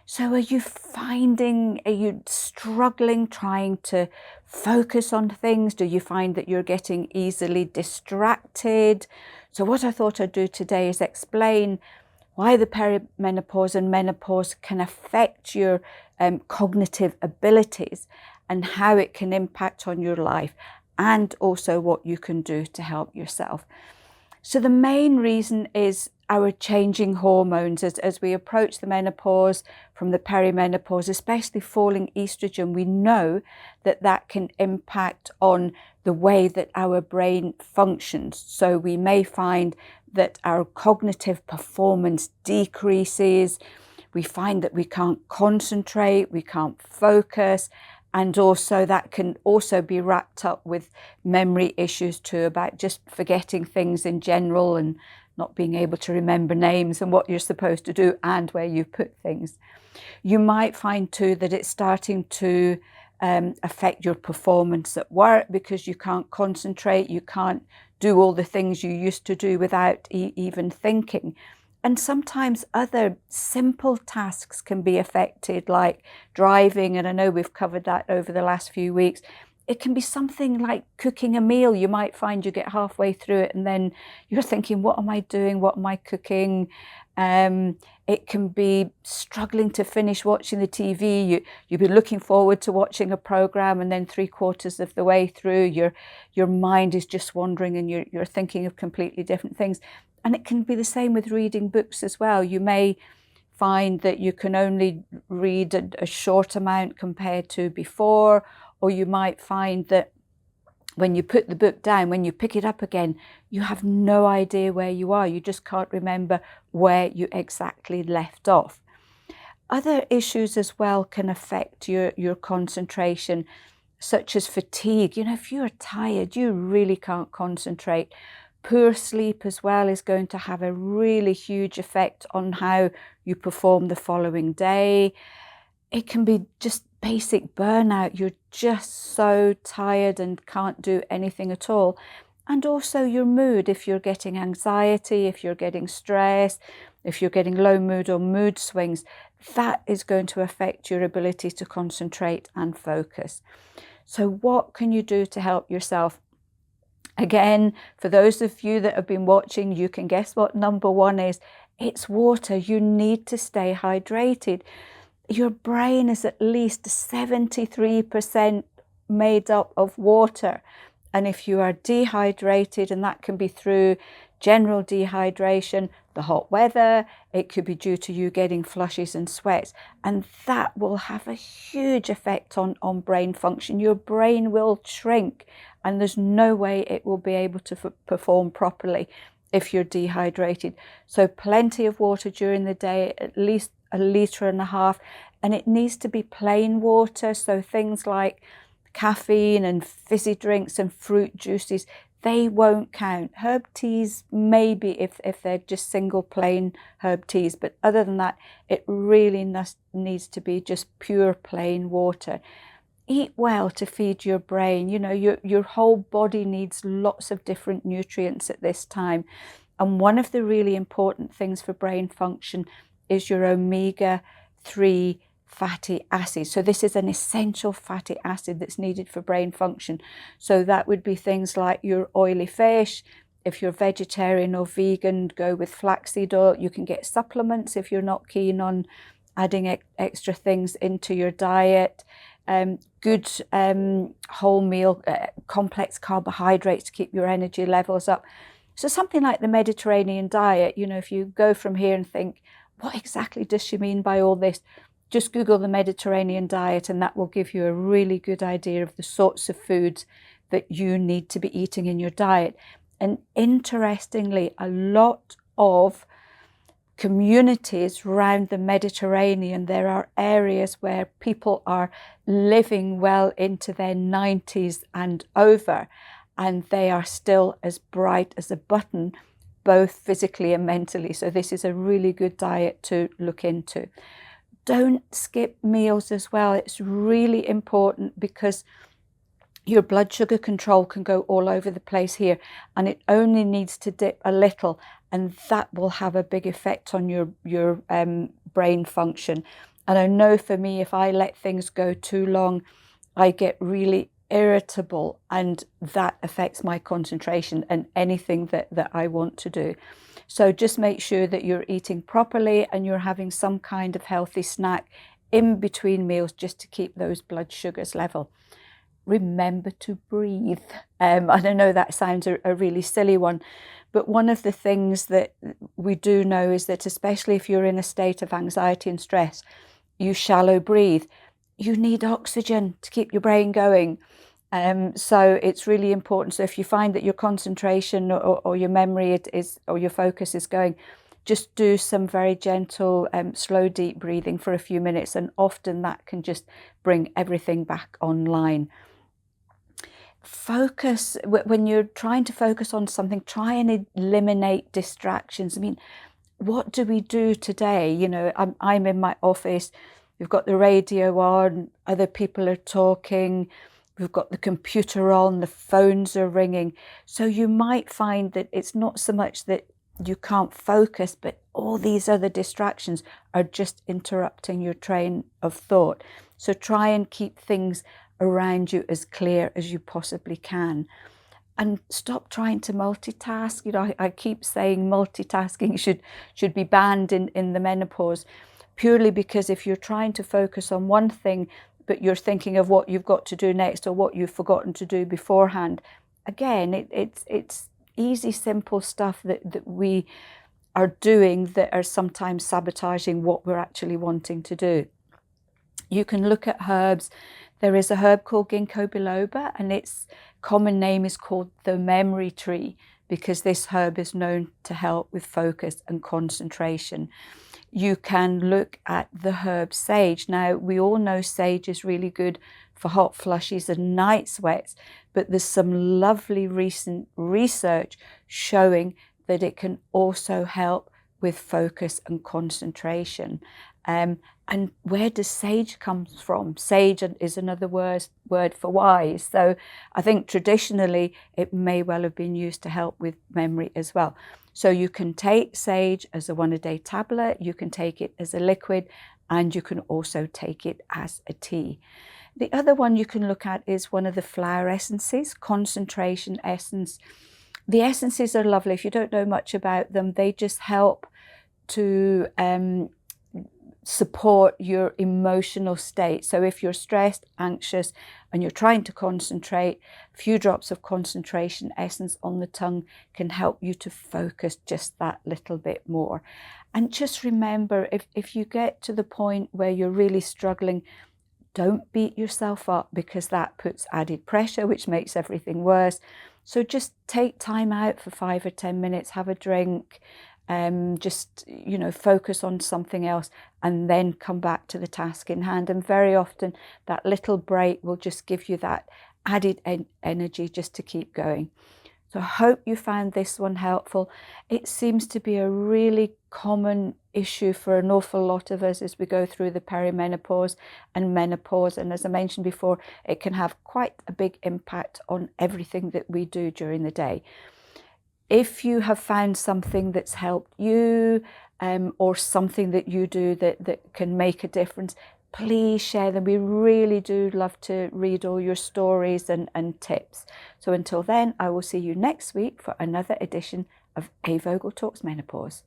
So are you struggling trying to focus on things? Do you find that you're getting easily distracted? So what I thought I'd do today is explain why the perimenopause and menopause can affect your cognitive abilities and how it can impact on your life, and also what you can do to help yourself. So the main reason is our changing hormones as we approach the menopause, from the perimenopause, especially falling estrogen. We know that that can impact on the way that our brain functions. So we may find that our cognitive performance decreases. We find that we can't concentrate, we can't focus, and also that can also be wrapped up with memory issues too, about just forgetting things in general and not being able to remember names and what you're supposed to do and where you put things. You might find too that it's starting to affect your performance at work, because you can't concentrate, you can't do all the things you used to do without even thinking. And sometimes other simple tasks can be affected, like driving, and I know we've covered that over the last few weeks. It can be something like cooking a meal. You might find you get halfway through it and then you're thinking, what am I doing? What am I cooking? It can be struggling to finish watching the TV. You've been looking forward to watching a program, and then 3/4 of the way through, your mind is just wandering and you're thinking of completely different things. And it can be the same with reading books as well. You may find that you can only read a short amount compared to before, or you might find that when you put the book down, when you pick it up again, you have no idea where you are. You just can't remember where you exactly left off. Other issues as well can affect your concentration, such as fatigue. If you're tired, you really can't concentrate. Poor sleep as well is going to have a really huge effect on how you perform the following day. It can be just basic burnout. You're just so tired and can't do anything at all. And also your mood, if you're getting anxiety, if you're getting stress, if you're getting low mood or mood swings, that is going to affect your ability to concentrate and focus. So what can you do to help yourself? Again, for those of you that have been watching, you can guess what number one is. It's water. You need to stay hydrated. Your brain is at least 73% made up of water. And if you are dehydrated, and that can be through general dehydration, the hot weather, it could be due to you getting flushes and sweats, and that will have a huge effect on brain function. Your brain will shrink, and there's no way it will be able to perform properly if you're dehydrated. So plenty of water during the day, at least 1.5 liters, and it needs to be plain water. So things like caffeine and fizzy drinks and fruit juices, they won't count. Herb teas, maybe if they're just single plain herb teas, but other than that, it really needs to be just pure plain water. Eat well to feed your brain. Your whole body needs lots of different nutrients at this time. And one of the really important things for brain function is your omega-3 fatty acids. So this is an essential fatty acid that's needed for brain function. So that would be things like your oily fish. If you're vegetarian or vegan, go with flaxseed oil. You can get supplements if you're not keen on adding extra things into your diet. Good whole meal, complex carbohydrates to keep your energy levels up. So something like the Mediterranean diet, if you go from here and think, what exactly does she mean by all this? Just Google the Mediterranean diet, and that will give you a really good idea of the sorts of foods that you need to be eating in your diet. And interestingly, a lot of communities around the Mediterranean, there are areas where people are living well into their 90s and over, and they are still as bright as a button, both physically and mentally. So this is a really good diet to look into. Don't skip meals as well. It's really important, because your blood sugar control can go all over the place here, and it only needs to dip a little, and that will have a big effect on your brain function. And I know for me, if I let things go too long, I get really irritable, and that affects my concentration and anything that I want to do. So just make sure that you're eating properly and you're having some kind of healthy snack in between meals just to keep those blood sugars level. Remember to breathe. I don't know, that sounds a really silly one, but one of the things that we do know is that, especially if you're in a state of anxiety and stress, you shallow breathe. You need oxygen to keep your brain going. So it's really important. So if you find that your concentration or your memory is, or your focus is going, just do some very gentle, slow, deep breathing for a few minutes, and often that can just bring everything back online. Focus, when you're trying to focus on something, try and eliminate distractions. I mean, what do we do today? You know, I'm in my office, we've got the radio on, other people are talking, we've got the computer on, the phones are ringing. So you might find that it's not so much that you can't focus, but all these other distractions are just interrupting your train of thought. So try and keep things around you as clear as you possibly can. And stop trying to multitask. You know, I keep saying multitasking should be banned in the menopause, purely because if you're trying to focus on one thing, but you're thinking of what you've got to do next or what you've forgotten to do beforehand, again, it's easy, simple stuff that we are doing that are sometimes sabotaging what we're actually wanting to do. You can look at herbs. There is a herb called ginkgo biloba, and its common name is called the memory tree, because this herb is known to help with focus and concentration. You can look at the herb sage. Now, we all know sage is really good for hot flushes and night sweats, but there's some lovely recent research showing that it can also help with focus and concentration. And where does sage come from? Sage is another word for wise. So I think traditionally it may well have been used to help with memory as well. So you can take sage as a 1-a-day tablet, you can take it as a liquid, and you can also take it as a tea. The other one you can look at is one of the flower essences, concentration essence. The essences are lovely. If you don't know much about them, they just help to support your emotional state. So if you're stressed, anxious, and you're trying to concentrate, a few drops of concentration essence on the tongue can help you to focus just that little bit more. And just remember, if you get to the point where you're really struggling, don't beat yourself up, because that puts added pressure, which makes everything worse. So just take time out for 5 or 10 minutes, have a drink, just, you know, focus on something else, and then come back to the task in hand. And very often that little break will just give you that added energy just to keep going. So I hope you found this one helpful. It seems to be a really common issue for an awful lot of us as we go through the perimenopause and menopause. And as I mentioned before, it can have quite a big impact on everything that we do during the day. If you have found something that's helped you, or something that you do that can make a difference, please share them. We really do love to read all your stories and tips. So until then, I will see you next week for another edition of A. Vogel Talks Menopause.